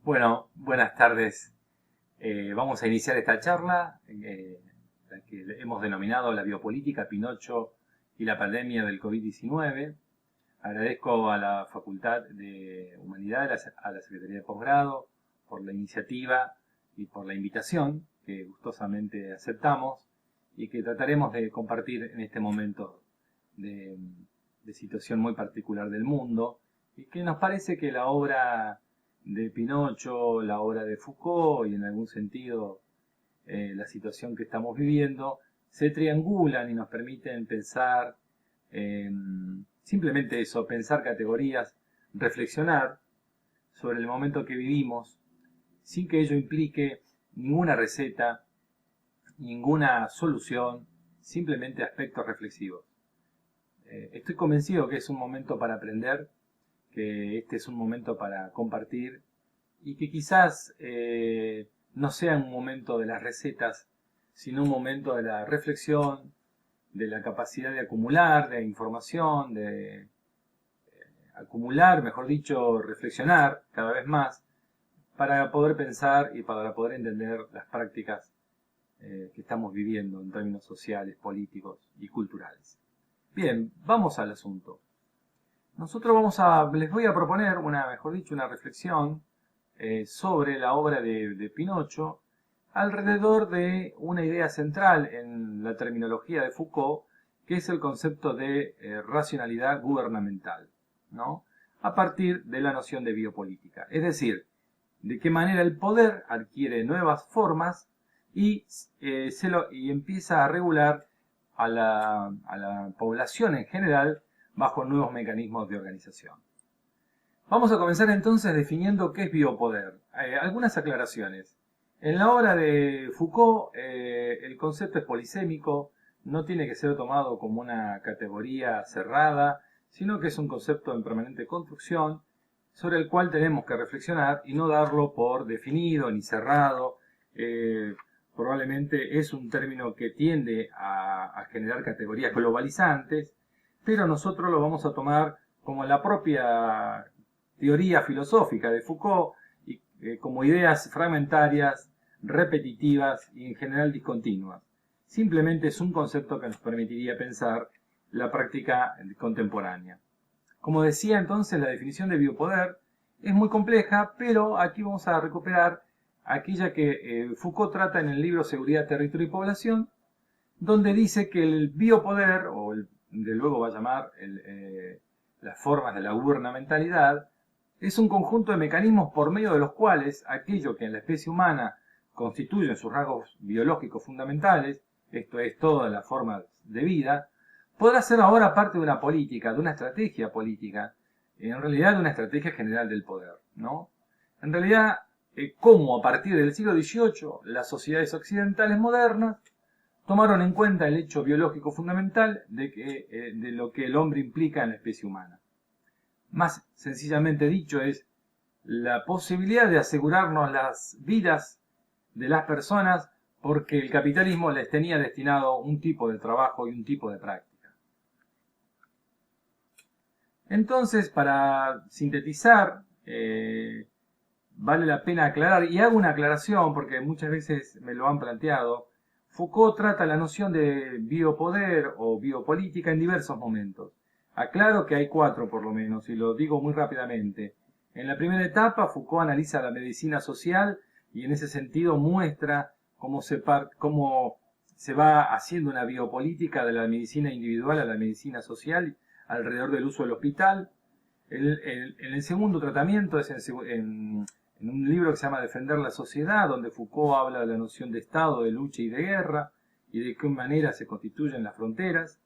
Bueno, buenas tardes. Vamos a iniciar esta charla, la que hemos denominado la biopolítica, Pinocho y la pandemia del COVID-19. Agradezco a la Facultad de Humanidades, a la Secretaría de Posgrado, por la iniciativa y por la invitación que gustosamente aceptamos y que trataremos de compartir en este momento de, de situación muy particular del mundo, y que nos parece que la obra de Pinocho, la obra de Foucault y en algún sentido la situación que estamos viviendo se triangulan y nos permiten pensar simplemente eso, pensar categorías, reflexionar sobre el momento que vivimos sin que ello implique ninguna receta, ninguna solución, simplemente aspectos reflexivos. Estoy convencido que es un momento para aprender, que este es un momento para compartir y que quizás no sea un momento de las recetas, sino un momento de la reflexión, de la capacidad de acumular, de información, de acumular, mejor dicho, reflexionar cada vez más para poder pensar y para poder entender las prácticas que estamos viviendo en términos sociales, políticos y culturales. Bien, vamos al asunto. Les voy a proponer una reflexión sobre la obra de Pinocho alrededor de una idea central en la terminología de Foucault, que es el concepto de racionalidad gubernamental, ¿no? A partir de la noción de biopolítica. Es decir, de qué manera el poder adquiere nuevas formas y empieza a regular a la población en general bajo nuevos mecanismos de organización. Vamos a comenzar entonces definiendo qué es biopoder. Algunas aclaraciones. En la obra de Foucault, el concepto es polisémico, no tiene que ser tomado como una categoría cerrada, sino que es un concepto en permanente construcción, sobre el cual tenemos que reflexionar y no darlo por definido ni cerrado. Probablemente es un término que tiende a generar categorías globalizantes, pero nosotros lo vamos a tomar como la propia teoría filosófica de Foucault y como ideas fragmentarias, repetitivas y en general discontinuas. Simplemente es un concepto que nos permitiría pensar la práctica contemporánea. Como decía entonces, la definición de biopoder es muy compleja, pero aquí vamos a recuperar aquella que Foucault trata en el libro Seguridad, Territorio y Población, donde dice que el biopoder, de luego va a llamar las formas de la gubernamentalidad, es un conjunto de mecanismos por medio de los cuales aquello que en la especie humana constituyen sus rasgos biológicos fundamentales, esto es, todas las formas de vida, podrá ser ahora parte de una política, de una estrategia política, en realidad de una estrategia general del poder, ¿no? En realidad, cómo a partir del siglo XVIII las sociedades occidentales modernas tomaron en cuenta el hecho biológico fundamental de lo que el hombre implica en la especie humana. Más sencillamente dicho, es la posibilidad de asegurarnos las vidas de las personas porque el capitalismo les tenía destinado un tipo de trabajo y un tipo de práctica. Entonces, para sintetizar, vale la pena aclarar, y hago una aclaración porque muchas veces me lo han planteado. Foucault trata la noción de biopoder o biopolítica en diversos momentos. Aclaro que hay 4 por lo menos, y lo digo muy rápidamente. En la primera etapa, Foucault analiza la medicina social y en ese sentido muestra cómo se va haciendo una biopolítica de la medicina individual a la medicina social alrededor del uso del hospital. En el segundo tratamiento es en un libro que se llama Defender la sociedad, donde Foucault habla de la noción de Estado, de lucha y de guerra, y de qué manera se constituyen las fronteras.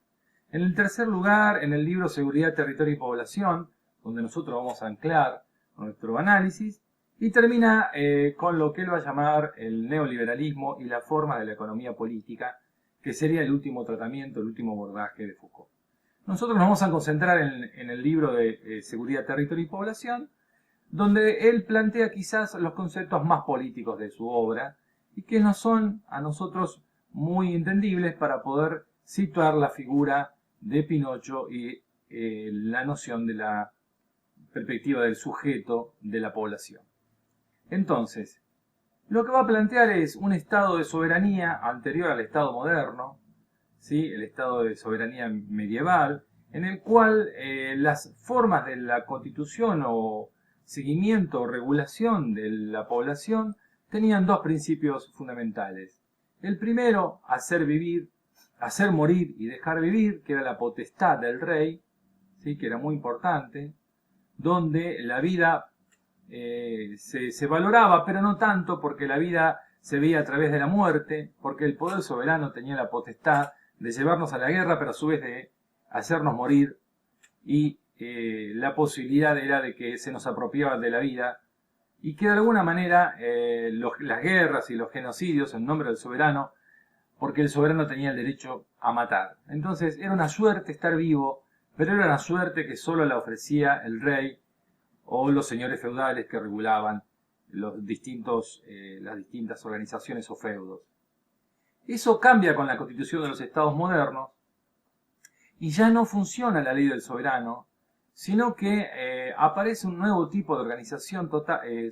En el tercer lugar, en el libro Seguridad, Territorio y Población, donde nosotros vamos a anclar nuestro análisis, y termina con lo que él va a llamar el neoliberalismo y la forma de la economía política, que sería el último tratamiento, el último abordaje de Foucault. Nosotros nos vamos a concentrar en el libro de Seguridad, Territorio y Población, donde él plantea quizás los conceptos más políticos de su obra y que nos son a nosotros muy entendibles para poder situar la figura de Pinocho y la noción de la perspectiva del sujeto de la población. Entonces, lo que va a plantear es un estado de soberanía anterior al estado moderno, ¿sí? El estado de soberanía medieval, en el cual las formas de la constitución o seguimiento o regulación de la población tenían dos principios fundamentales. El primero, hacer vivir, hacer morir y dejar vivir, que era la potestad del rey, ¿sí? Que era muy importante, donde la vida se valoraba, pero no tanto porque la vida se veía a través de la muerte, porque el poder soberano tenía la potestad de llevarnos a la guerra, pero a su vez de hacernos morir, y la posibilidad era de que se nos apropiaba de la vida, y que de alguna manera las guerras y los genocidios en nombre del soberano, porque el soberano tenía el derecho a matar. Entonces era una suerte estar vivo, pero era una suerte que solo la ofrecía el rey o los señores feudales que regulaban las distintas organizaciones o feudos. Eso cambia con la constitución de los estados modernos y ya no funciona la ley del soberano, sino que aparece un nuevo tipo de organización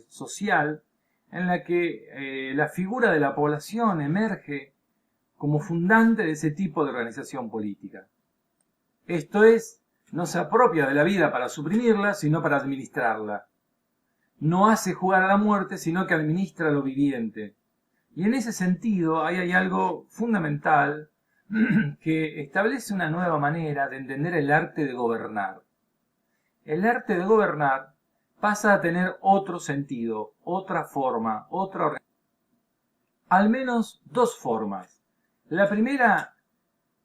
social en la que la figura de la población emerge como fundante de ese tipo de organización política. Esto es, no se apropia de la vida para suprimirla, sino para administrarla. No hace jugar a la muerte, sino que administra lo viviente. Y en ese sentido hay algo fundamental que establece una nueva manera de entender el arte de gobernar. El arte de gobernar pasa a tener otro sentido, otra forma, otra organización. Al menos dos formas. La primera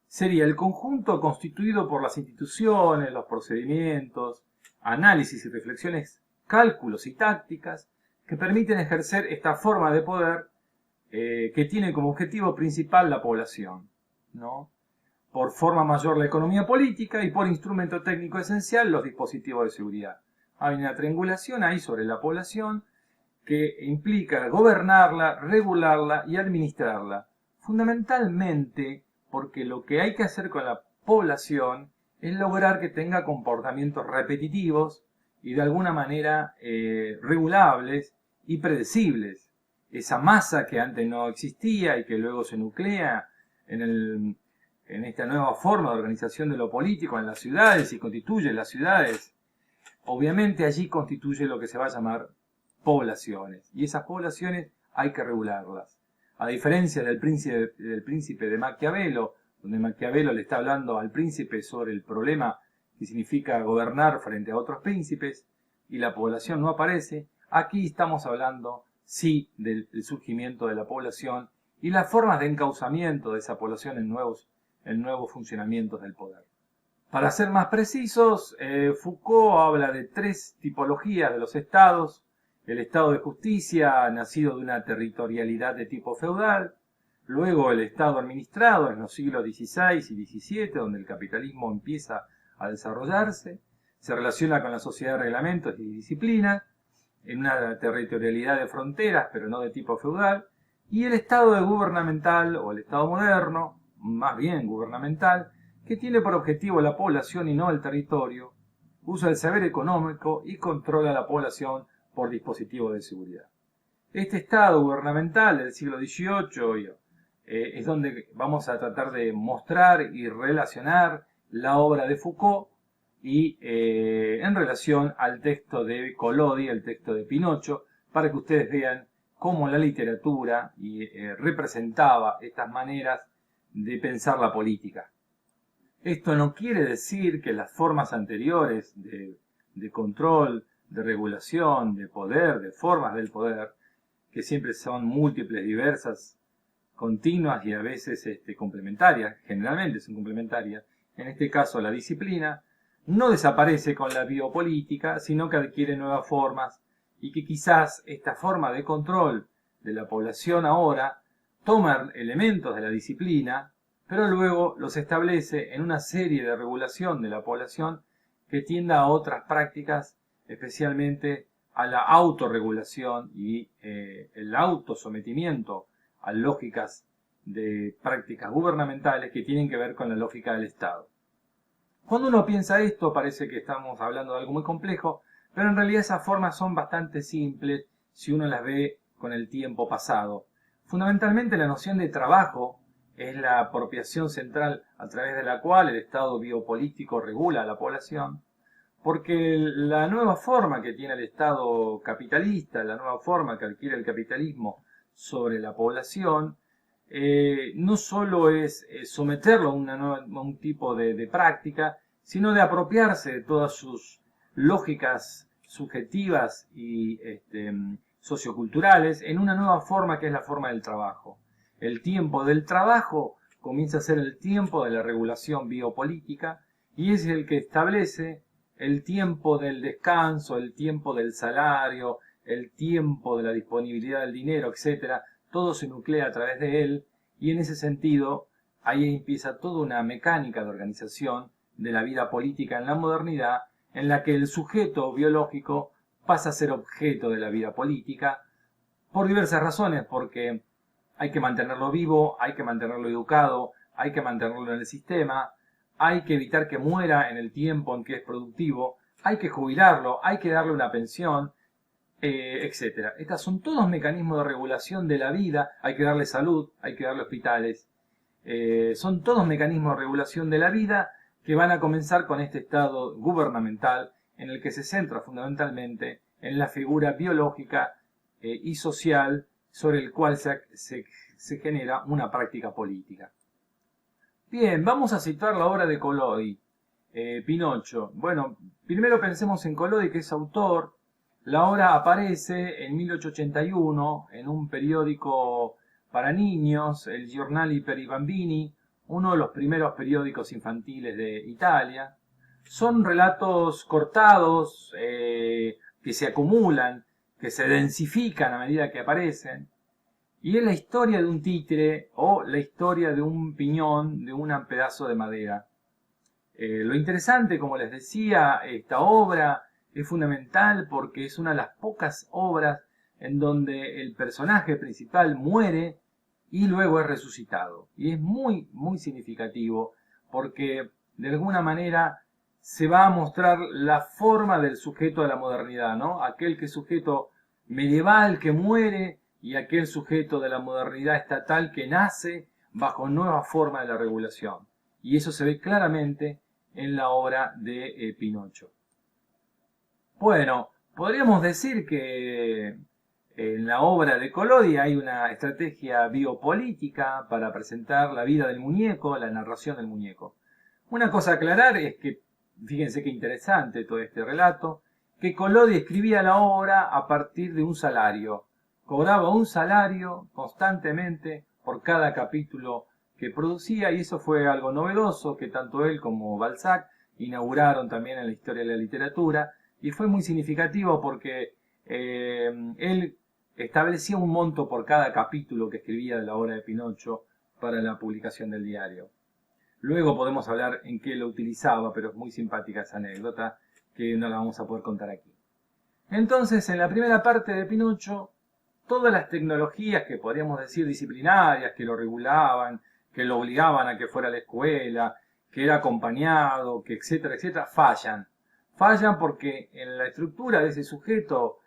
sería el conjunto constituido por las instituciones, los procedimientos, análisis y reflexiones, cálculos y tácticas que permiten ejercer esta forma de poder que tiene como objetivo principal la población, ¿no? Por forma mayor la economía política y por instrumento técnico esencial los dispositivos de seguridad. Hay una triangulación ahí sobre la población que implica gobernarla, regularla y administrarla. Fundamentalmente porque lo que hay que hacer con la población es lograr que tenga comportamientos repetitivos y de alguna manera regulables y predecibles. Esa masa que antes no existía y que luego se nuclea en esta nueva forma de organización de lo político en las ciudades y constituye las ciudades, obviamente allí constituye lo que se va a llamar poblaciones. Y esas poblaciones hay que regularlas. A diferencia del príncipe de Maquiavelo, donde Maquiavelo le está hablando al príncipe sobre el problema que significa gobernar frente a otros príncipes, y la población no aparece, aquí estamos hablando, sí, del surgimiento de la población y las formas de encauzamiento de esa población en nuevos funcionamientos del poder. Para ser más precisos, Foucault habla de tres tipologías de los estados: el estado de justicia, nacido de una territorialidad de tipo feudal; luego el estado administrado en los siglos XVI y XVII, donde el capitalismo empieza a desarrollarse, se relaciona con la sociedad de reglamentos y disciplinas, en una territorialidad de fronteras, pero no de tipo feudal; y el estado gubernamental, o el estado moderno, más bien gubernamental, que tiene por objetivo la población y no el territorio, usa el saber económico y controla a la población por dispositivos de seguridad. Este estado gubernamental del siglo XVIII es donde vamos a tratar de mostrar y relacionar la obra de Foucault y en relación al texto de Collodi, el texto de Pinocho, para que ustedes vean cómo la literatura representaba estas maneras de pensar la política. Esto no quiere decir que las formas anteriores de control, de regulación, de poder, de formas del poder, que siempre son múltiples, diversas, continuas y a veces complementarias, generalmente son complementarias, en este caso la disciplina, no desaparece con la biopolítica, sino que adquiere nuevas formas y que quizás esta forma de control de la población ahora toma elementos de la disciplina, pero luego los establece en una serie de regulación de la población que tienda a otras prácticas, especialmente a la autorregulación y el autosometimiento a lógicas de prácticas gubernamentales que tienen que ver con la lógica del Estado. Cuando uno piensa esto parece que estamos hablando de algo muy complejo, pero en realidad esas formas son bastante simples, si uno las ve con el tiempo pasado. Fundamentalmente la noción de trabajo es la apropiación central a través de la cual el Estado biopolítico regula a la población, porque la nueva forma que tiene el Estado capitalista, la nueva forma que adquiere el capitalismo sobre la población, no solo es someterlo a un tipo de práctica, sino de apropiarse de todas sus lógicas subjetivas y socioculturales en una nueva forma que es la forma del trabajo. El tiempo del trabajo comienza a ser el tiempo de la regulación biopolítica y es el que establece el tiempo del descanso, el tiempo del salario, el tiempo de la disponibilidad del dinero, etcétera. Todo se nuclea a través de él y en ese sentido ahí empieza toda una mecánica de organización de la vida política en la modernidad en la que el sujeto biológico pasa a ser objeto de la vida política por diversas razones, porque hay que mantenerlo vivo, hay que mantenerlo educado, hay que mantenerlo en el sistema, hay que evitar que muera en el tiempo en que es productivo, hay que jubilarlo, hay que darle una pensión, etcétera. Estos son todos mecanismos de regulación de la vida, hay que darle salud, hay que darle hospitales, son todos mecanismos de regulación de la vida que van a comenzar con este estado gubernamental en el que se centra fundamentalmente en la figura biológica y social sobre el cual se genera una práctica política. Bien, vamos a citar la obra de Collodi, Pinocho. Bueno, primero pensemos en Collodi, que es autor. La obra aparece en 1881 en un periódico para niños, el Giornali per i Bambini, uno de los primeros periódicos infantiles de Italia. Son relatos cortados que se acumulan, que se densifican a medida que aparecen. Y es la historia de un títere o la historia de un piñón, de un pedazo de madera. Lo interesante, como les decía, esta obra es fundamental porque es una de las pocas obras en donde el personaje principal muere y luego es resucitado. Y es muy, muy significativo porque de alguna manera se va a mostrar la forma del sujeto de la modernidad, ¿no? Aquel que es sujeto medieval que muere y aquel sujeto de la modernidad estatal que nace bajo nueva forma de la regulación. Y eso se ve claramente en la obra de Pinocho. Bueno, podríamos decir que en la obra de Collodi hay una estrategia biopolítica para presentar la vida del muñeco, la narración del muñeco. Una cosa a aclarar es que, fíjense qué interesante todo este relato, que Collodi escribía la obra a partir de un salario. Cobraba un salario constantemente por cada capítulo que producía y eso fue algo novedoso que tanto él como Balzac inauguraron también en la historia de la literatura y fue muy significativo porque él establecía un monto por cada capítulo que escribía de la obra de Pinocho para la publicación del diario. Luego podemos hablar en qué lo utilizaba, pero es muy simpática esa anécdota que no la vamos a poder contar aquí. Entonces, en la primera parte de Pinocho, todas las tecnologías que podríamos decir disciplinarias, que lo regulaban, que lo obligaban a que fuera a la escuela, que era acompañado, que etcétera, etcétera, fallan. Fallan porque en la estructura de ese sujeto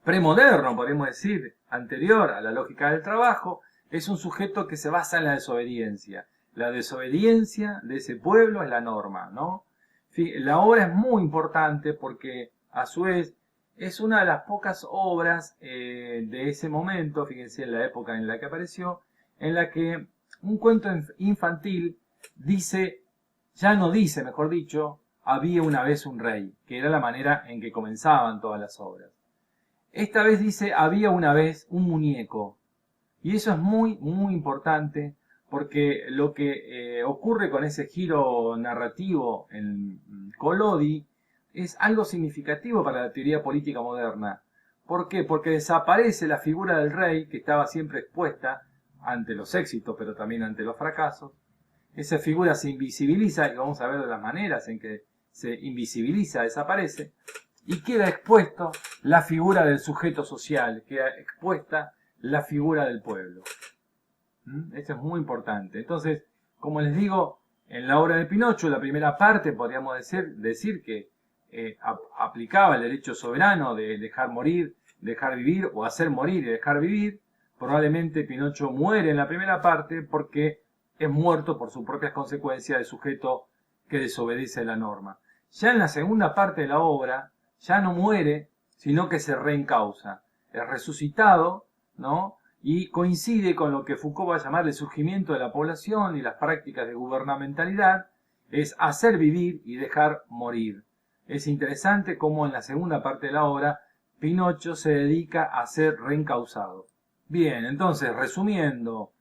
premoderno, podemos decir, anterior a la lógica del trabajo, es un sujeto que se basa en la desobediencia. La desobediencia de ese pueblo es la norma, ¿no? La obra es muy importante porque, a su vez, es una de las pocas obras de ese momento, fíjense en la época en la que apareció, en la que un cuento infantil dice, ya no dice, mejor dicho, había una vez un rey, que era la manera en que comenzaban todas las obras. Esta vez dice, había una vez un muñeco. Y eso es muy, muy importante porque lo que ocurre con ese giro narrativo en Collodi es algo significativo para la teoría política moderna. ¿Por qué? Porque desaparece la figura del rey que estaba siempre expuesta ante los éxitos, pero también ante los fracasos. Esa figura se invisibiliza, y vamos a ver de las maneras en que se invisibiliza, desaparece, y queda expuesto la figura del sujeto social, queda expuesta la figura del pueblo. Esto es muy importante. Entonces, como les digo, en la obra de Pinocho, la primera parte, podríamos decir que aplicaba el derecho soberano de dejar morir dejar vivir o hacer morir y dejar vivir. Probablemente Pinocho muere en la primera parte porque es muerto por sus propias consecuencias de sujeto que desobedece la norma. Ya en la segunda parte de la obra, ya no muere, sino que se reencausa. Es resucitado, ¿no? Y coincide con lo que Foucault va a llamar el surgimiento de la población y las prácticas de gubernamentalidad, es hacer vivir y dejar morir. Es interesante cómo en la segunda parte de la obra Pinocho se dedica a ser reencausado. Bien, entonces, resumiendo,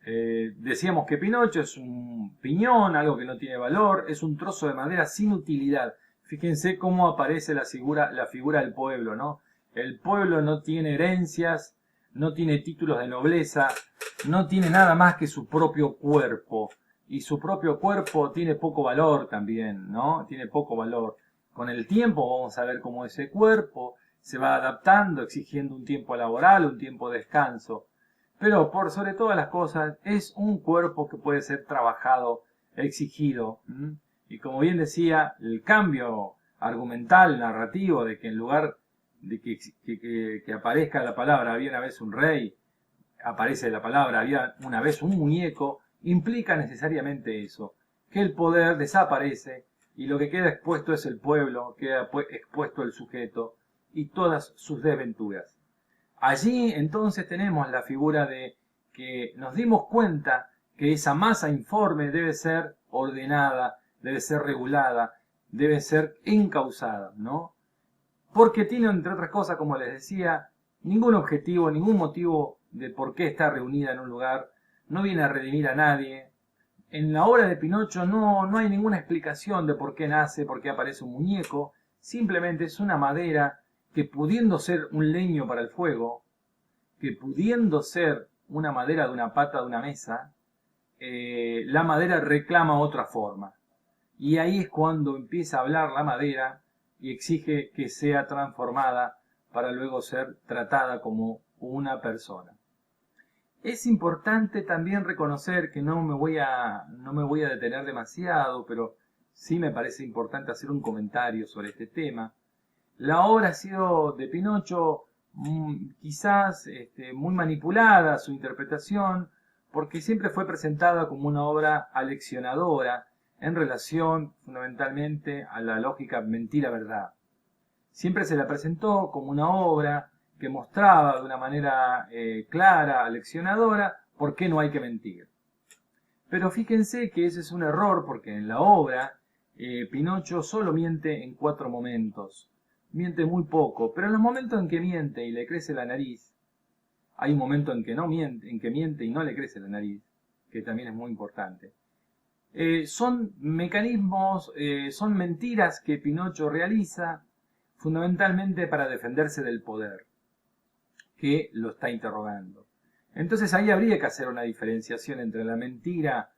decíamos que Pinocho es un piñón, algo que no tiene valor, es un trozo de madera sin utilidad. Fíjense cómo aparece la figura del pueblo, ¿no? El pueblo no tiene herencias, no tiene títulos de nobleza, no tiene nada más que su propio cuerpo. Y su propio cuerpo tiene poco valor también, ¿no? Tiene poco valor. Con el tiempo vamos a ver cómo ese cuerpo se va adaptando, exigiendo un tiempo laboral, un tiempo de descanso. Pero por sobre todas las cosas, es un cuerpo que puede ser trabajado, exigido. Y como bien decía, el cambio argumental, narrativo, de que en lugar de que aparezca la palabra había una vez un rey, aparece la palabra había una vez un muñeco, implica necesariamente eso, que el poder desaparece y lo que queda expuesto es el pueblo, queda expuesto el sujeto y todas sus desventuras. Allí entonces tenemos la figura de que nos dimos cuenta que esa masa informe debe ser ordenada, debe ser regulada, debe ser encauzada, ¿no? Porque tiene, entre otras cosas, como les decía, ningún objetivo, ningún motivo de por qué está reunida en un lugar, no viene a redimir a nadie. En la obra de Pinocho no hay ninguna explicación de por qué nace, por qué aparece un muñeco, simplemente es una madera que pudiendo ser un leño para el fuego, que pudiendo ser una madera de una pata de una mesa, la madera reclama otra forma. Y ahí es cuando empieza a hablar la madera y exige que sea transformada para luego ser tratada como una persona. Es importante también reconocer que no me voy a detener demasiado, pero sí me parece importante hacer un comentario sobre este tema. La obra ha sido de Pinocho quizás muy manipulada, su interpretación, porque siempre fue presentada como una obra aleccionadora en relación fundamentalmente a la lógica mentira-verdad. Siempre se la presentó como una obra que mostraba de una manera clara, aleccionadora, por qué no hay que mentir. Pero fíjense que ese es un error porque en la obra Pinocho solo miente en 4 momentos. Miente muy poco, pero en los momentos en que miente y le crece la nariz, hay un momento en que no miente, en que miente y no le crece la nariz, que también es muy importante. Son mecanismos, son mentiras que Pinocho realiza fundamentalmente para defenderse del poder que lo está interrogando. Entonces ahí habría que hacer una diferenciación entre la mentira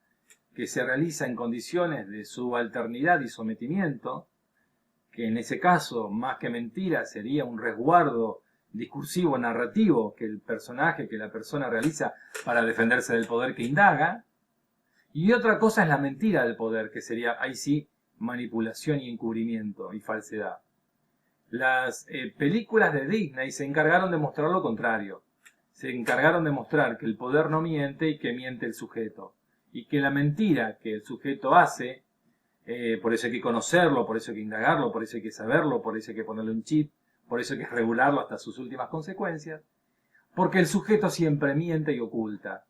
que se realiza en condiciones de subalternidad y sometimiento, que en ese caso, más que mentira, sería un resguardo discursivo narrativo que el personaje, que la persona realiza para defenderse del poder que indaga, y otra cosa es la mentira del poder, que sería, ahí sí, manipulación y encubrimiento y falsedad. Las películas de Disney se encargaron de mostrar lo contrario. Se encargaron de mostrar que el poder no miente y que miente el sujeto. Y que la mentira que el sujeto hace, por eso hay que conocerlo, por eso hay que indagarlo, por eso hay que saberlo, por eso hay que ponerle un chip, por eso hay que regularlo hasta sus últimas consecuencias, porque el sujeto siempre miente y oculta.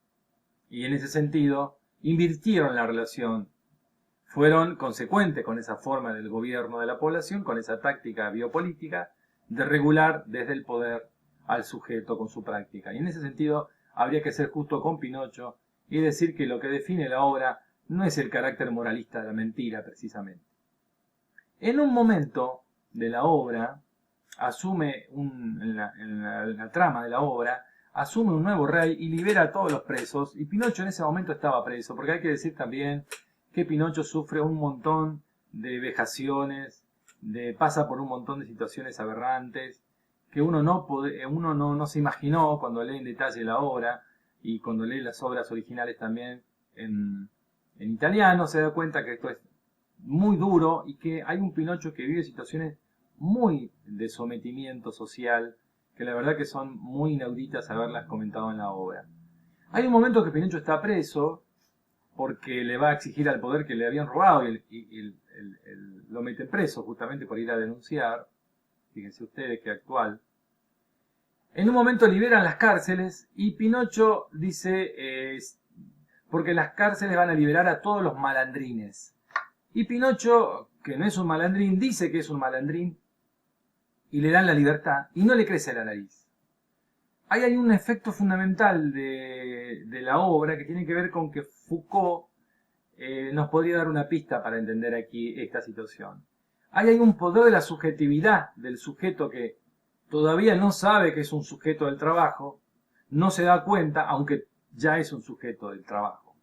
Y en ese sentido, invirtieron la relación, fueron consecuentes con esa forma del gobierno de la población, con esa táctica biopolítica de regular desde el poder al sujeto con su práctica. Y en ese sentido, habría que ser justo con Pinocho y decir que lo que define la obra no es el carácter moralista de la mentira, precisamente. En un momento de la obra, asume en la trama de la obra, asume un nuevo rey y libera a todos los presos, y Pinocho en ese momento estaba preso, porque hay que decir también que Pinocho sufre un montón de vejaciones, pasa por un montón de situaciones aberrantes, que uno no se imaginó cuando lee en detalle la obra, y cuando lee las obras originales también en italiano, se da cuenta que esto es muy duro y que hay un Pinocho que vive situaciones muy de sometimiento social, que la verdad que son muy inauditas haberlas comentado en la obra. Hay un momento que Pinocho está preso porque le va a exigir al poder que le habían robado lo mete preso justamente por ir a denunciar. Fíjense ustedes qué actual. En un momento liberan las cárceles y Pinocho dice, porque las cárceles van a liberar a todos los malandrines. Y Pinocho, que no es un malandrín, dice que es un malandrín y le dan la libertad y no le crece la nariz. Ahí hay un efecto fundamental de la obra que tiene que ver con que Foucault nos podría dar una pista para entender aquí esta situación. Ahí hay un poder de la subjetividad del sujeto que todavía no sabe que es un sujeto del trabajo, no se da cuenta, aunque ya es un sujeto del trabajo.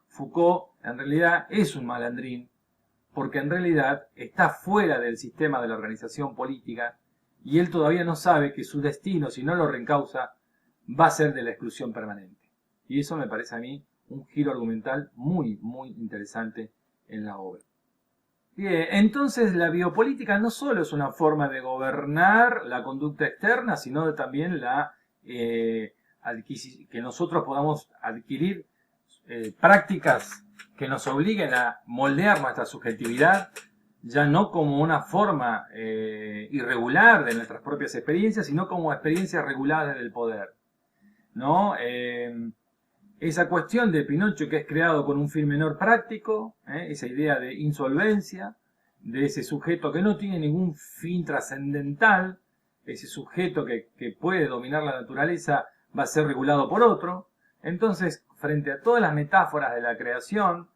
Foucault en realidad es un malandrín, porque en realidad está fuera del sistema de la organización política y él todavía no sabe que su destino, si no lo reencausa, va a ser de la exclusión permanente. Y eso me parece a mí un giro argumental muy, muy interesante en la obra. Bien, entonces la biopolítica no solo es una forma de gobernar la conducta externa, sino también que nosotros podamos adquirir prácticas que nos obliguen a moldear nuestra subjetividad, ya no como una forma irregular de nuestras propias experiencias, sino como experiencias reguladas del poder, ¿no? Esa cuestión de Pinocho que es creado con un fin menor práctico, esa idea de insolvencia, de ese sujeto que no tiene ningún fin trascendental, ese sujeto que puede dominar la naturaleza va a ser regulado por otro. Entonces, frente a todas las metáforas de la creación,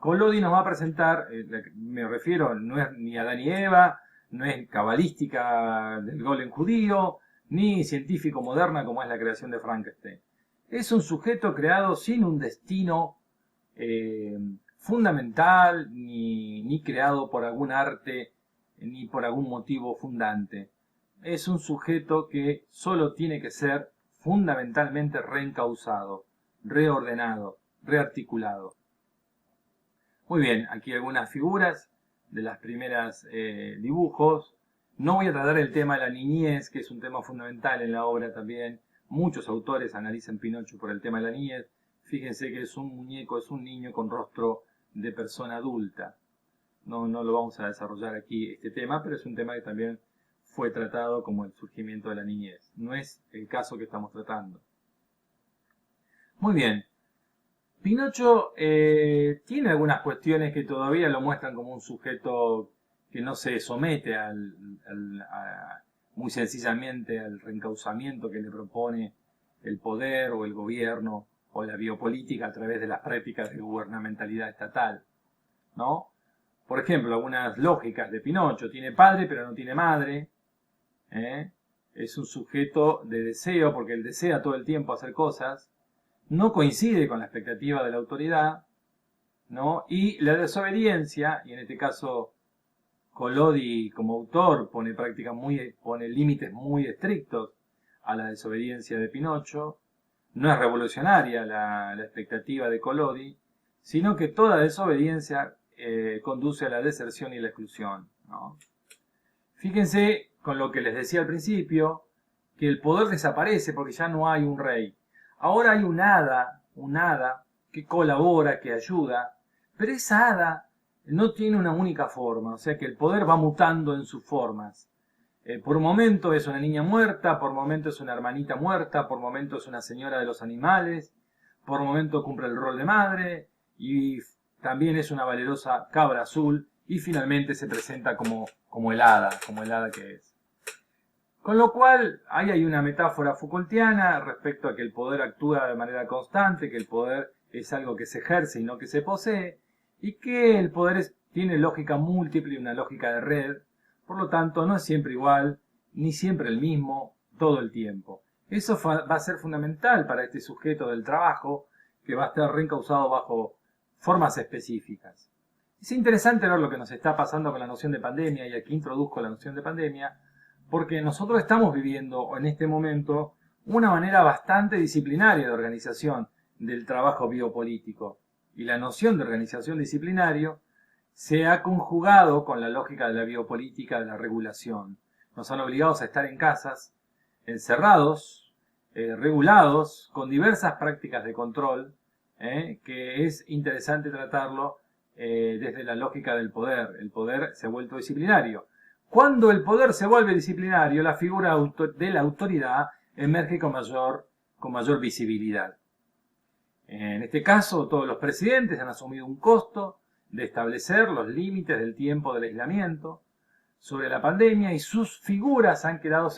Collodi nos va a presentar, me refiero, no es ni Adán y Eva, no es cabalística del golem judío, ni científico moderna como es la creación de Frankenstein. Es un sujeto creado sin un destino fundamental, ni creado por algún arte, ni por algún motivo fundante. Es un sujeto que solo tiene que ser fundamentalmente reencausado, reordenado, rearticulado. Muy bien, aquí algunas figuras de las primeras dibujos. No voy a tratar el tema de la niñez, que es un tema fundamental en la obra también. Muchos autores analizan Pinocho por el tema de la niñez. Fíjense que es un muñeco, es un niño con rostro de persona adulta. No lo vamos a desarrollar aquí este tema, pero es un tema que también fue tratado como el surgimiento de la niñez. No es el caso que estamos tratando. Muy bien. Pinocho tiene algunas cuestiones que todavía lo muestran como un sujeto que no se somete muy sencillamente al reencauzamiento que le propone el poder o el gobierno o la biopolítica a través de las prácticas de gubernamentalidad estatal, ¿no? Por ejemplo, algunas lógicas de Pinocho: tiene padre pero no tiene madre, es un sujeto de deseo porque él desea todo el tiempo hacer cosas, no coincide con la expectativa de la autoridad, ¿no? Y la desobediencia, y en este caso Collodi como autor pone límites muy estrictos a la desobediencia de Pinocho. No es revolucionaria la expectativa de Collodi, sino que toda desobediencia conduce a la deserción y la exclusión, ¿no? Fíjense con lo que les decía al principio, que el poder desaparece porque ya no hay un rey. Ahora hay un hada que colabora, que ayuda, pero esa hada no tiene una única forma, o sea que el poder va mutando en sus formas. Por un momento es una niña muerta, por un momento es una hermanita muerta, por un momento es una señora de los animales, por un momento cumple el rol de madre y también es una valerosa cabra azul y finalmente se presenta como el hada que es. Con lo cual, ahí hay una metáfora Foucaultiana respecto a que el poder actúa de manera constante, que el poder es algo que se ejerce y no que se posee, y que el poder tiene lógica múltiple y una lógica de red, por lo tanto no es siempre igual, ni siempre el mismo, todo el tiempo. Eso va a ser fundamental para este sujeto del trabajo, que va a estar reencausado bajo formas específicas. Es interesante ver lo que nos está pasando con la noción de pandemia, y aquí introduzco la noción de pandemia, porque nosotros estamos viviendo en este momento una manera bastante disciplinaria de organización del trabajo biopolítico. Y la noción de organización disciplinario se ha conjugado con la lógica de la biopolítica de la regulación. Nos han obligado a estar en casas, encerrados, regulados, con diversas prácticas de control, que es interesante tratarlo desde la lógica del poder. El poder se ha vuelto disciplinario. Cuando el poder se vuelve disciplinario, la figura de la autoridad emerge con mayor visibilidad. En este caso, todos los presidentes han asumido un costo de establecer los límites del tiempo del aislamiento sobre la pandemia, y sus figuras han quedado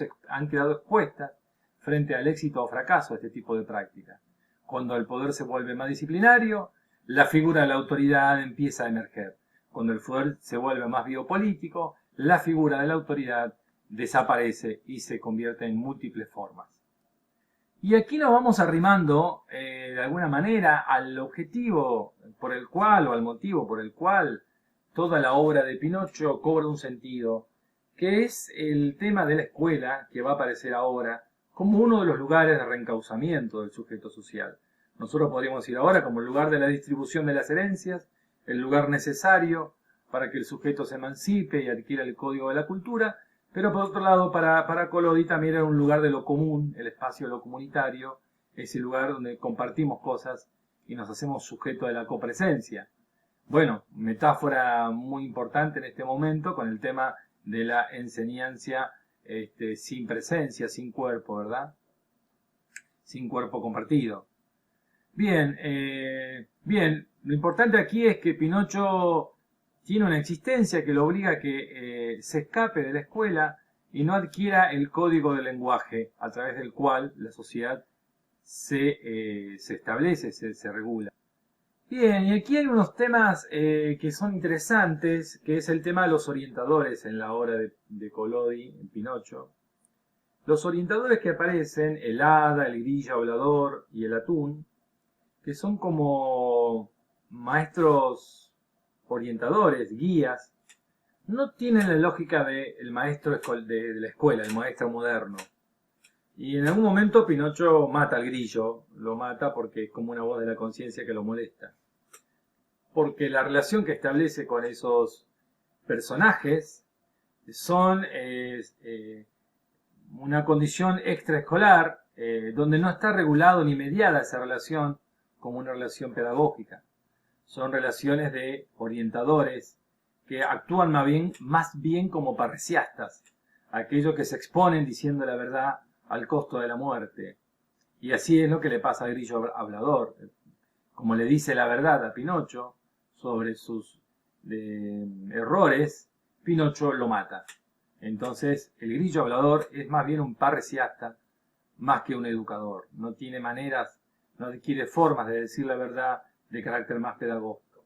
expuestas frente al éxito o fracaso de este tipo de prácticas. Cuando el poder se vuelve más disciplinario, la figura de la autoridad empieza a emerger. Cuando el poder se vuelve más biopolítico, la figura de la autoridad desaparece y se convierte en múltiples formas. Y aquí nos vamos arrimando de alguna manera al objetivo por el cual, o al motivo por el cual toda la obra de Pinocho cobra un sentido, que es el tema de la escuela, que va a aparecer ahora como uno de los lugares de reencauzamiento del sujeto social. Nosotros podríamos ir ahora como el lugar de la distribución de las herencias, el lugar necesario para que el sujeto se emancipe y adquiera el código de la cultura, pero por otro lado para Collodi también era un lugar de lo común, el espacio de lo comunitario, ese lugar donde compartimos cosas y nos hacemos sujeto de la copresencia. Bueno, metáfora muy importante en este momento con el tema de la enseñanza sin presencia, sin cuerpo, ¿verdad? Sin cuerpo compartido. Bien, lo importante aquí es que Pinocho tiene una existencia que lo obliga a que se escape de la escuela y no adquiera el código del lenguaje a través del cual la sociedad se establece, se regula. Bien, y aquí hay unos temas que son interesantes, que es el tema de los orientadores en la obra de Collodi, en Pinocho. Los orientadores que aparecen, el hada, el grillo hablador y el atún, que son como maestros orientadores, guías, no tienen la lógica del maestro de la escuela, el maestro moderno. Y en algún momento Pinocho mata al grillo, lo mata porque es como una voz de la conciencia que lo molesta. Porque la relación que establece con esos personajes son una condición extraescolar, donde no está regulado ni mediada esa relación como una relación pedagógica. Son relaciones de orientadores que actúan más bien como parriciastas, aquellos que se exponen diciendo la verdad al costo de la muerte. Y así es lo que le pasa al grillo hablador. Como le dice la verdad a Pinocho sobre sus errores, Pinocho lo mata. Entonces el grillo hablador es más bien un parriciasta más que un educador. No tiene maneras, no adquiere formas de decir la verdad de carácter más pedagógico.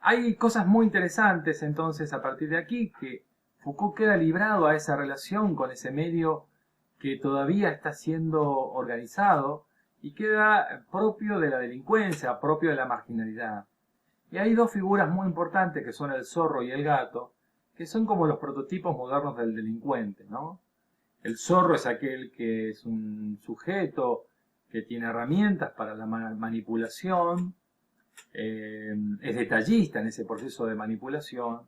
Hay cosas muy interesantes entonces a partir de aquí, que Foucault queda librado a esa relación con ese medio que todavía está siendo organizado y queda propio de la delincuencia, propio de la marginalidad. Y hay dos figuras muy importantes que son el zorro y el gato, que son como los prototipos modernos del delincuente, ¿no? El zorro es aquel que es un sujeto que tiene herramientas para la manipulación, es detallista en ese proceso de manipulación,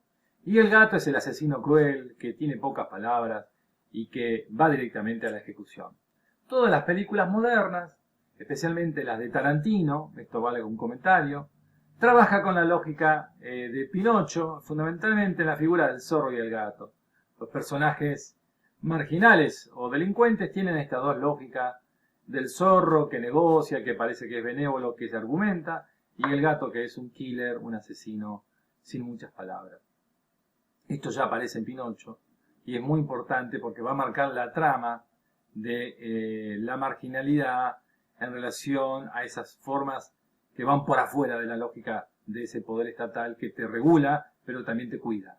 y el gato es el asesino cruel que tiene pocas palabras y que va directamente a la ejecución. Todas las películas modernas, especialmente las de Tarantino, esto vale un comentario, trabaja con la lógica de Pinocho, fundamentalmente en la figura del zorro y el gato. Los personajes marginales o delincuentes tienen estas dos lógicas, del zorro que negocia, que parece que es benévolo, que se argumenta, y el gato que es un killer, un asesino sin muchas palabras. Esto ya aparece en Pinocho y es muy importante porque va a marcar la trama de la marginalidad en relación a esas formas que van por afuera de la lógica de ese poder estatal que te regula, pero también te cuida.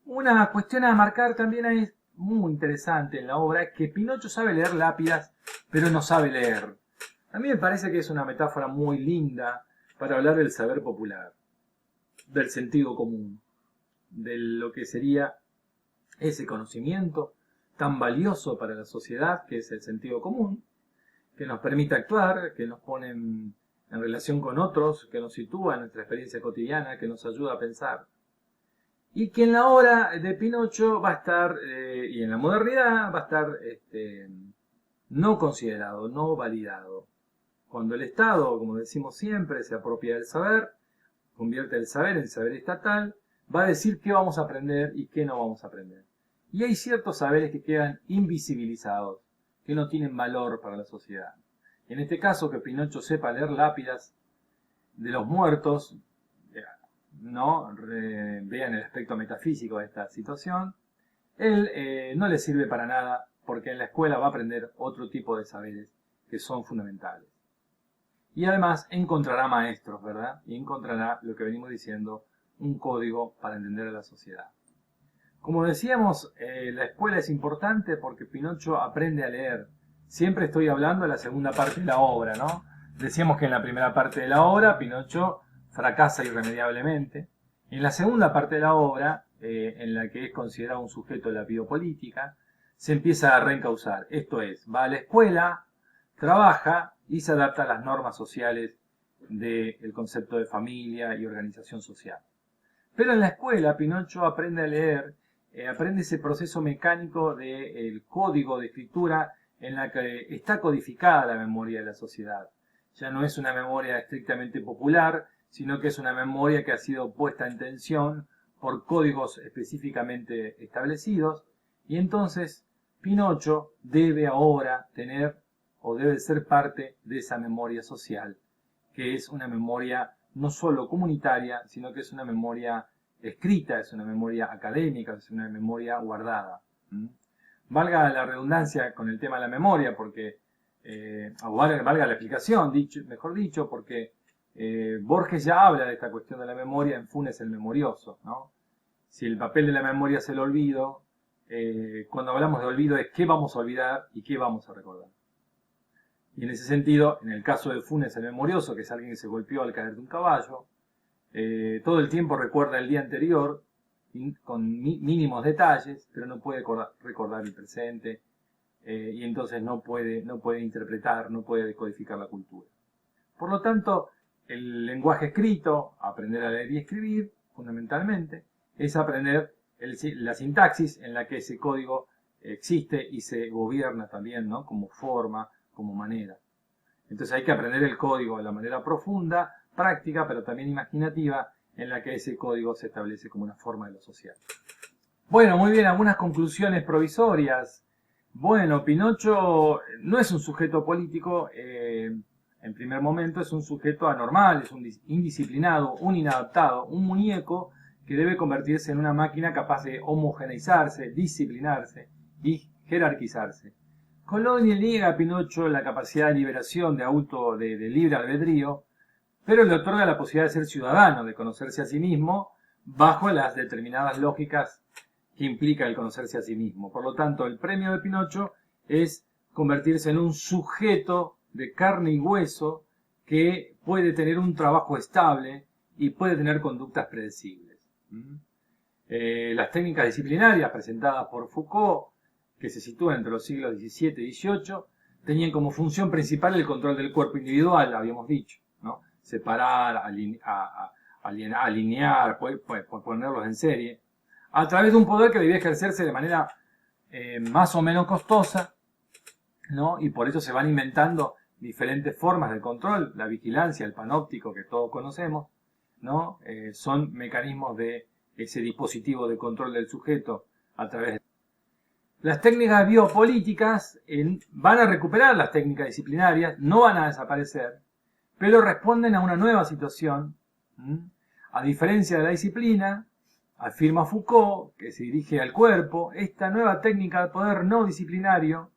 Una cuestión a marcar también es muy interesante en la obra, es que Pinocho sabe leer lápidas, pero no sabe leer. A mí me parece que es una metáfora muy linda para hablar del saber popular, del sentido común, de lo que sería ese conocimiento tan valioso para la sociedad que es el sentido común, que nos permite actuar, que nos pone en en relación con otros, que nos sitúa en nuestra experiencia cotidiana, que nos ayuda a pensar. Y que en la obra de Pinocho va a estar, y en la modernidad va a estar no considerado, no validado. Cuando el Estado, como decimos siempre, se apropia del saber, convierte el saber en saber estatal, va a decir qué vamos a aprender y qué no vamos a aprender. Y hay ciertos saberes que quedan invisibilizados, que no tienen valor para la sociedad. En este caso, que Pinocho sepa leer lápidas de los muertos, ¿no? Vean el aspecto metafísico de esta situación, él no le sirve para nada, porque en la escuela va a aprender otro tipo de saberes que son fundamentales. Y además encontrará maestros, ¿verdad? Y encontrará, lo que venimos diciendo, un código para entender a la sociedad. Como decíamos, la escuela es importante porque Pinocho aprende a leer. Siempre estoy hablando de la segunda parte de la obra, ¿no? Decíamos que en la primera parte de la obra Pinocho fracasa irremediablemente. En la segunda parte de la obra, en la que es considerado un sujeto de la biopolítica, se empieza a reencauzar. Esto es, va a la escuela, trabaja y se adapta a las normas sociales del concepto de familia y organización social. Pero en la escuela Pinocho aprende a leer, aprende ese proceso mecánico del código de escritura en la que está codificada la memoria de la sociedad. Ya no es una memoria estrictamente popular, sino que es una memoria que ha sido puesta en tensión por códigos específicamente establecidos, y entonces Pinocho debe ahora tener o debe ser parte de esa memoria social, que es una memoria no solo comunitaria, sino que es una memoria escrita, es una memoria académica, es una memoria guardada. Valga la redundancia con el tema de la memoria, porque valga la explicación, mejor dicho, porque Borges ya habla de esta cuestión de la memoria en Funes el Memorioso, ¿no? Si el papel de la memoria es el olvido, cuando hablamos de olvido es qué vamos a olvidar y qué vamos a recordar. Y en ese sentido, en el caso de Funes el Memorioso, que es alguien que se golpeó al caer de un caballo, todo el tiempo recuerda el día anterior con mínimos detalles, pero no puede recordar el presente, y entonces no puede interpretar, no puede decodificar la cultura. Por lo tanto, el lenguaje escrito, aprender a leer y escribir, fundamentalmente, es aprender la sintaxis en la que ese código existe y se gobierna también, ¿no? Como forma, como manera. Entonces hay que aprender el código de la manera profunda, práctica, pero también imaginativa, en la que ese código se establece como una forma de lo social. Bueno, muy bien, algunas conclusiones provisorias. Bueno, Pinocho no es un sujeto político, en primer momento es un sujeto anormal, es un indisciplinado, un inadaptado, un muñeco que debe convertirse en una máquina capaz de homogeneizarse, disciplinarse y jerarquizarse. Colón le niega a Pinocho la capacidad de liberación, de libre albedrío, pero le otorga la posibilidad de ser ciudadano, de conocerse a sí mismo, bajo las determinadas lógicas que implica el conocerse a sí mismo. Por lo tanto, el premio de Pinocho es convertirse en un sujeto de carne y hueso que puede tener un trabajo estable y puede tener conductas predecibles. Las técnicas disciplinarias presentadas por Foucault, que se sitúan entre los siglos XVII y XVIII, tenían como función principal el control del cuerpo individual, habíamos dicho, ¿no? Separar, alinear, ponerlos en serie, a través de un poder que debía ejercerse de manera más o menos costosa, ¿no? Y por eso se van inventando diferentes formas de control. La vigilancia, el panóptico que todos conocemos, ¿no? Son mecanismos de ese dispositivo de control del sujeto a través de... Las técnicas biopolíticas van a recuperar las técnicas disciplinarias, no van a desaparecer, pero responden a una nueva situación. A diferencia de la disciplina, afirma Foucault, que se dirige al cuerpo, esta nueva técnica de poder no disciplinario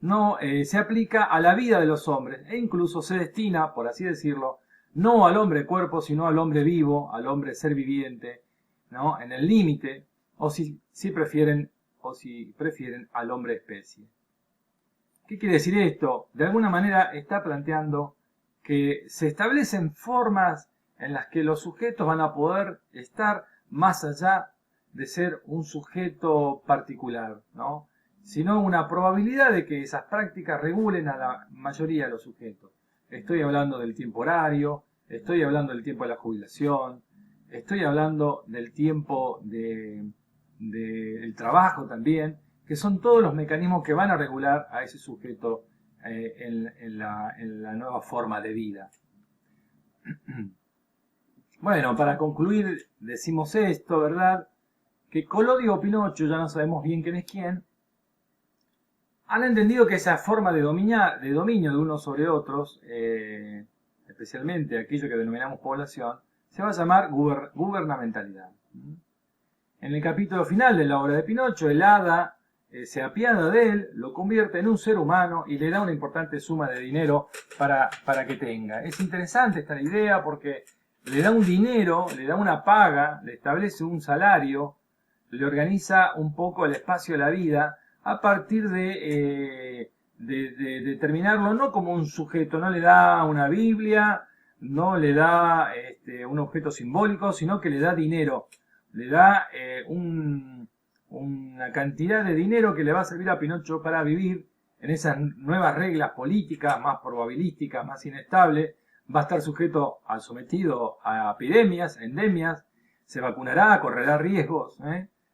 no se aplica a la vida de los hombres e incluso se destina, por así decirlo, no al hombre cuerpo, sino al hombre vivo, al hombre ser viviente, ¿no? En el límite, o si prefieren al hombre especie. ¿Qué quiere decir esto? De alguna manera está planteando que se establecen formas en las que los sujetos van a poder estar más allá de ser un sujeto particular, ¿no? Sino una probabilidad de que esas prácticas regulen a la mayoría de los sujetos. estoy hablando del tiempo horario, estoy hablando del tiempo de la jubilación, estoy hablando del tiempo del trabajo también, que son todos los mecanismos que van a regular a ese sujeto en la nueva forma de vida. Bueno, para concluir decimos esto, ¿verdad? Que Collodi o Pinocho, ya no sabemos bien quién es quién, han entendido que esa forma de dominio de unos sobre otros, especialmente aquello que denominamos población, se va a llamar gubernamentalidad. En el capítulo final de la obra de Pinocho, el hada se apiada de él, lo convierte en un ser humano y le da una importante suma de dinero para que tenga. Es interesante esta idea porque le da un dinero, le da una paga, le establece un salario, le organiza un poco el espacio de la vida a partir de determinarlo no como un sujeto, no le da una Biblia, no le da un objeto simbólico, sino que le da dinero, le da una cantidad de dinero que le va a servir a Pinocho para vivir en esas nuevas reglas políticas, más probabilísticas, más inestables. Va a estar sometido a epidemias, endemias, se vacunará, correrá riesgos,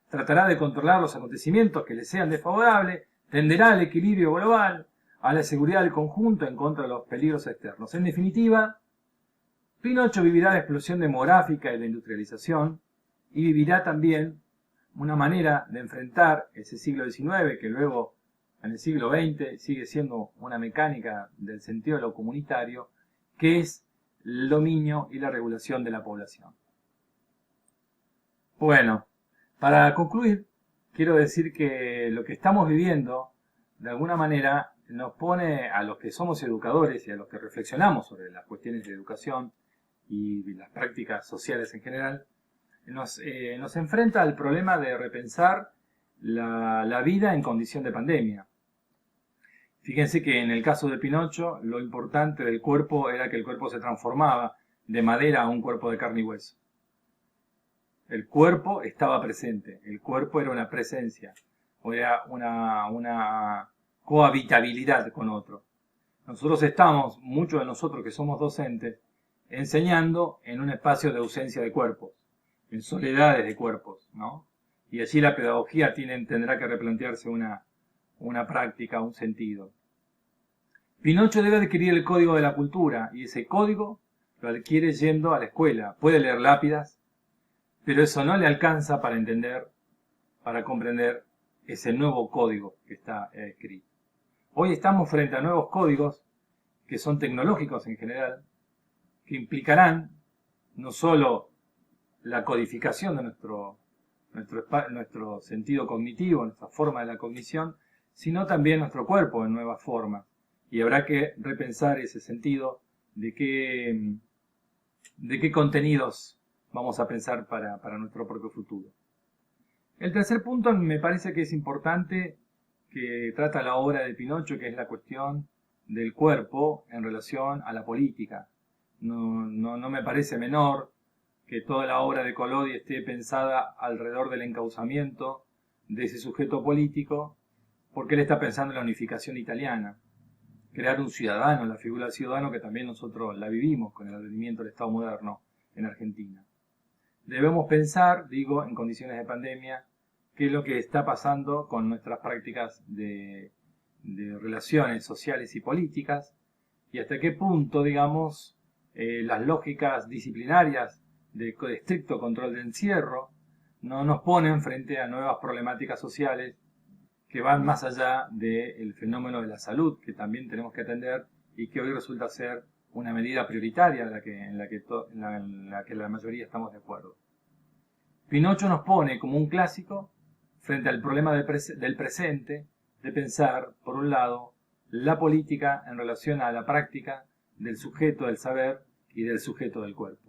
tratará de controlar los acontecimientos que le sean desfavorables, tenderá al equilibrio global, a la seguridad del conjunto en contra de los peligros externos. En definitiva, Pinocho vivirá la explosión demográfica y la industrialización y vivirá también una manera de enfrentar ese siglo XIX que luego en el siglo XX sigue siendo una mecánica del sentido de lo comunitario, que es el dominio y la regulación de la población. Bueno, para concluir, quiero decir que lo que estamos viviendo, de alguna manera, nos pone a los que somos educadores y a los que reflexionamos sobre las cuestiones de educación y las prácticas sociales en general, nos enfrenta al problema de repensar la vida en condición de pandemia. Fíjense que en el caso de Pinocho, lo importante del cuerpo era que el cuerpo se transformaba de madera a un cuerpo de carne y hueso. El cuerpo estaba presente, el cuerpo era una presencia, o era una cohabitabilidad con otro. Nosotros estamos, muchos de nosotros que somos docentes, enseñando en un espacio de ausencia de cuerpos, en soledades de cuerpos, ¿no? Y allí la pedagogía tendrá que replantearse una práctica, un sentido. Pinocho debe adquirir el código de la cultura, y ese código lo adquiere yendo a la escuela. Puede leer lápidas, pero eso no le alcanza para entender, para comprender ese nuevo código que está escrito. Hoy estamos frente a nuevos códigos que son tecnológicos en general, que implicarán no solo la codificación de nuestro sentido cognitivo, nuestra forma de la cognición, sino también nuestro cuerpo en nuevas formas. Y habrá que repensar ese sentido de qué contenidos vamos a pensar para nuestro propio futuro. El tercer punto me parece que es importante, que trata la obra de Pinocho, que es la cuestión del cuerpo en relación a la política. No me parece menor que toda la obra de Collodi esté pensada alrededor del encauzamiento de ese sujeto político, porque él está pensando en la unificación italiana, crear un ciudadano, la figura del ciudadano que también nosotros la vivimos con el advenimiento del Estado moderno en Argentina. Debemos pensar, digo, en condiciones de pandemia, qué es lo que está pasando con nuestras prácticas de relaciones sociales y políticas, y hasta qué punto, digamos, las lógicas disciplinarias de estricto control de encierro no nos ponen frente a nuevas problemáticas sociales que van más allá del fenómeno de la salud, que también tenemos que atender y que hoy resulta ser una medida prioritaria en la que la mayoría estamos de acuerdo. Pinocho nos pone como un clásico frente al problema del presente, de pensar, por un lado, la política en relación a la práctica del sujeto del saber y del sujeto del cuerpo.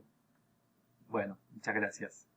Bueno, muchas gracias.